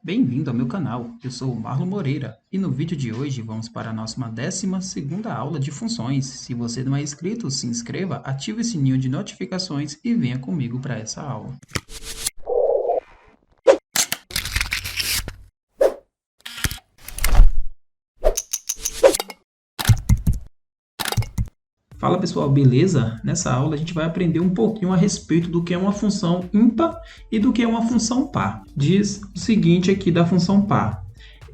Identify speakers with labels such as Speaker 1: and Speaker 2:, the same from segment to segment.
Speaker 1: Bem-vindo ao meu canal, eu sou o Marlon Moreira e no vídeo de hoje vamos para a nossa 12ª aula de funções. Se você não é inscrito, se inscreva, ative o sininho de notificações e venha comigo para essa aula. Fala pessoal, beleza? Nessa aula a gente vai aprender um pouquinho a respeito do que é uma função ímpar e do que é uma função par. Diz o seguinte aqui da função par.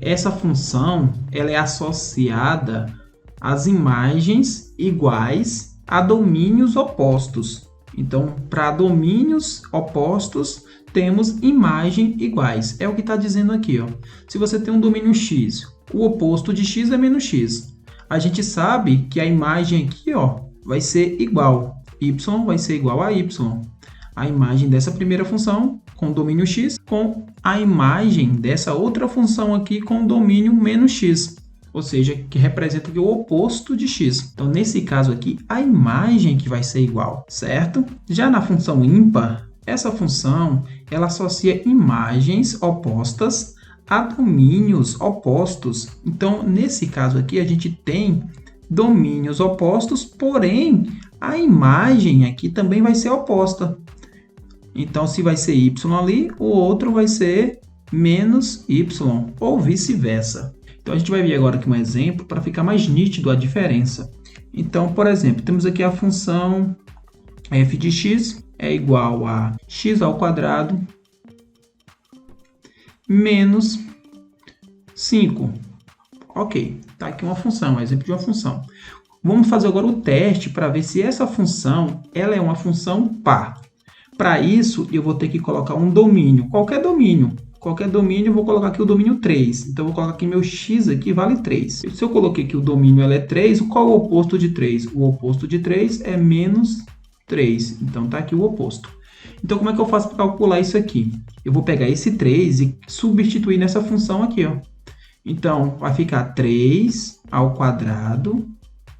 Speaker 1: Essa função ela é associada às imagens iguais a domínios opostos. Então, para domínios opostos, temos imagem iguais. É o que está dizendo aqui, ó. Se você tem um domínio x, o oposto de x é menos x. A gente sabe que a imagem aqui, ó, vai ser igual. Y vai ser igual a y. A imagem dessa primeira função com o domínio x com a imagem dessa outra função aqui com o domínio menos x. Ou seja, que representa aqui o oposto de x. Então, nesse caso aqui, a imagem que vai ser igual, certo? Já na função ímpar, essa função ela associa imagens opostas a domínios opostos. Então, nesse caso aqui, a gente tem domínios opostos, porém, a imagem aqui também vai ser oposta. Então, se vai ser y ali, o outro vai ser menos y, ou vice-versa. Então, a gente vai ver agora aqui um exemplo para ficar mais nítido a diferença. Então, por exemplo, temos aqui a função f de x é igual a x ao quadrado menos 5. Ok, está aqui uma função, um exemplo de uma função. Vamos fazer agora o teste para ver se essa função ela é uma função par. Para isso, eu vou ter que colocar um domínio, qualquer domínio. Qualquer domínio, eu vou colocar aqui o domínio 3. Então, eu vou colocar aqui meu x aqui vale 3. Se eu coloquei aqui o domínio ela é 3, qual é o oposto de 3? O oposto de 3 é menos 3. Então, está aqui o oposto. Então, como é que eu faço para calcular isso aqui? Eu vou pegar esse 3 e substituir nessa função aqui, ó. Então, vai ficar 3 ao quadrado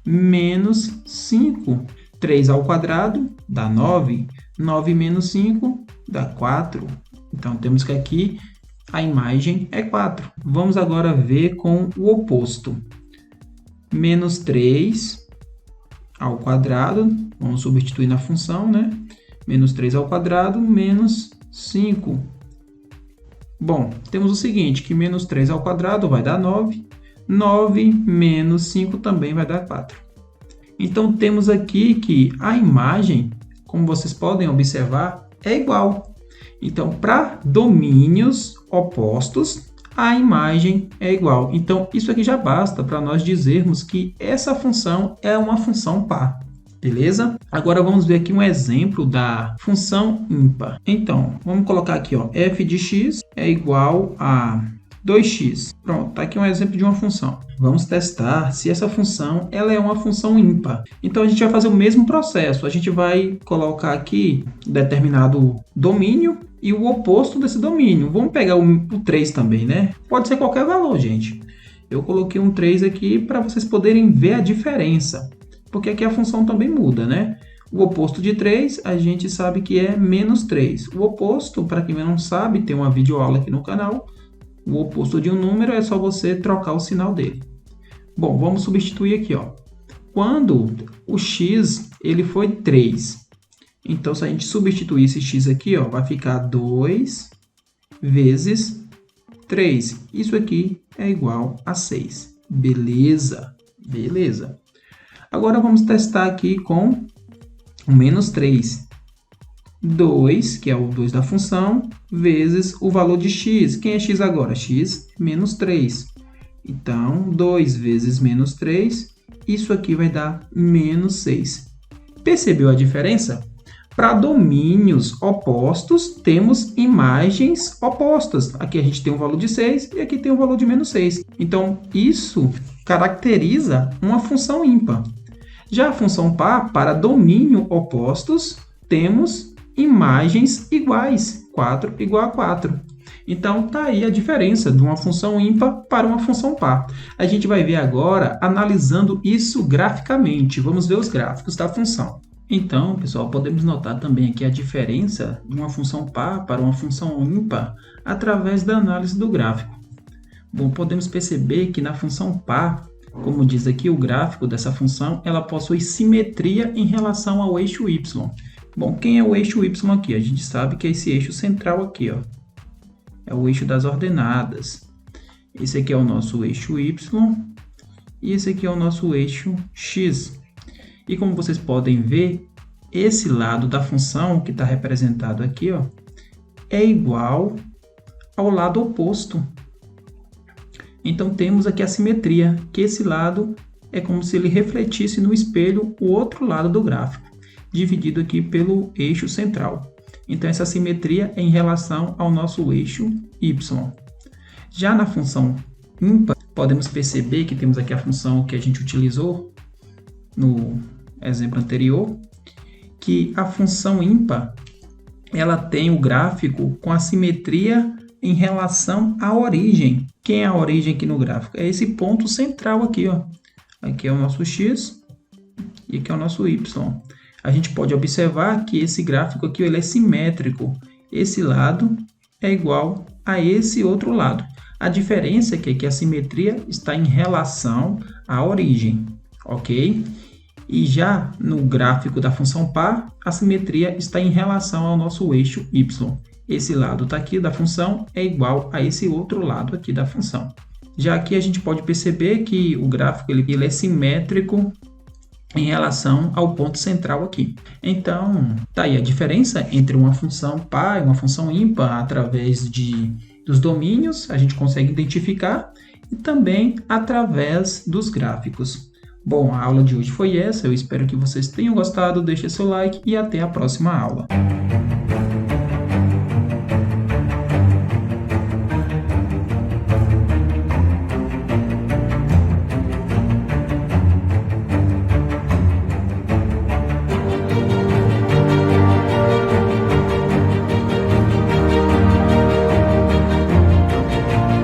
Speaker 1: menos 5. 3 ao quadrado dá 9. 9 menos 5 dá 4. Então, temos que aqui a imagem é 4. Vamos agora ver com o oposto. Menos 3 ao quadrado. Vamos substituir na função, né? Menos 3 ao quadrado, menos 5. Bom, temos o seguinte, que menos 3 ao quadrado vai dar 9. 9 menos 5 também vai dar 4. Então, temos aqui que a imagem, como vocês podem observar, é igual. Então, para domínios opostos, a imagem é igual. Então, isso aqui já basta para nós dizermos que essa função é uma função par. Beleza? Agora vamos ver aqui um exemplo da função ímpar. Então, vamos colocar aqui, ó, f de x é igual a 2x. Pronto, está aqui um exemplo de uma função. Vamos testar se essa função ela é uma função ímpar. Então, a gente vai fazer o mesmo processo. A gente vai colocar aqui determinado domínio e o oposto desse domínio. Vamos pegar o 3 também, né? Pode ser qualquer valor, gente. Eu coloquei um 3 aqui para vocês poderem ver a diferença. Porque aqui a função também muda, né? O oposto de 3, a gente sabe que é menos 3. O oposto, para quem não sabe, tem uma videoaula aqui no canal. O oposto de um número é só você trocar o sinal dele. Bom, vamos substituir aqui, ó. Quando o x ele foi 3, então se a gente substituir esse x aqui, ó, vai ficar 2 vezes 3. Isso aqui é igual a 6. Beleza? Beleza. Agora vamos testar aqui com o menos 3. 2, que é o 2 da função, vezes o valor de x. Quem é x agora? X menos 3. Então, 2 vezes menos 3, isso aqui vai dar menos 6. Percebeu a diferença? Para domínios opostos, temos imagens opostas. Aqui a gente tem um valor de 6 e aqui tem um valor de menos 6. Então, isso caracteriza uma função ímpar. Já a função par, para domínio opostos, temos imagens iguais. 4 igual a 4. Então, está aí a diferença de uma função ímpar para uma função par. A gente vai ver agora analisando isso graficamente. Vamos ver os gráficos da função. Então, pessoal, podemos notar também aqui a diferença de uma função par para uma função ímpar através da análise do gráfico. Bom, podemos perceber que na função par, como diz aqui o gráfico dessa função, ela possui simetria em relação ao eixo y. Bom, quem é o eixo y aqui? A gente sabe que é esse eixo central aqui, ó. É o eixo das ordenadas. Esse aqui é o nosso eixo y e esse aqui é o nosso eixo x. E como vocês podem ver, esse lado da função que está representado aqui, ó, é igual ao lado oposto. Então temos aqui a simetria, que esse lado é como se ele refletisse no espelho o outro lado do gráfico, dividido aqui pelo eixo central. Então essa simetria é em relação ao nosso eixo y. Já na função ímpar, podemos perceber que temos aqui a função que a gente utilizou no exemplo anterior, que a função ímpar ela tem o gráfico com a simetria em relação à origem. Quem é a origem aqui no gráfico? É esse ponto central aqui, ó. Aqui é o nosso x e aqui é o nosso y. A gente pode observar que esse gráfico aqui ele é simétrico. Esse lado é igual a esse outro lado. A diferença é que a simetria está em relação à origem, ok? E já no gráfico da função par, a simetria está em relação ao nosso eixo y. Esse lado está aqui da função é igual a esse outro lado aqui da função. Já aqui a gente pode perceber que o gráfico ele é simétrico em relação ao ponto central aqui. Então, tá aí a diferença entre uma função par e uma função ímpar através dos domínios, a gente consegue identificar, e também através dos gráficos. Bom, a aula de hoje foi essa, eu espero que vocês tenham gostado, deixe seu like e até a próxima aula.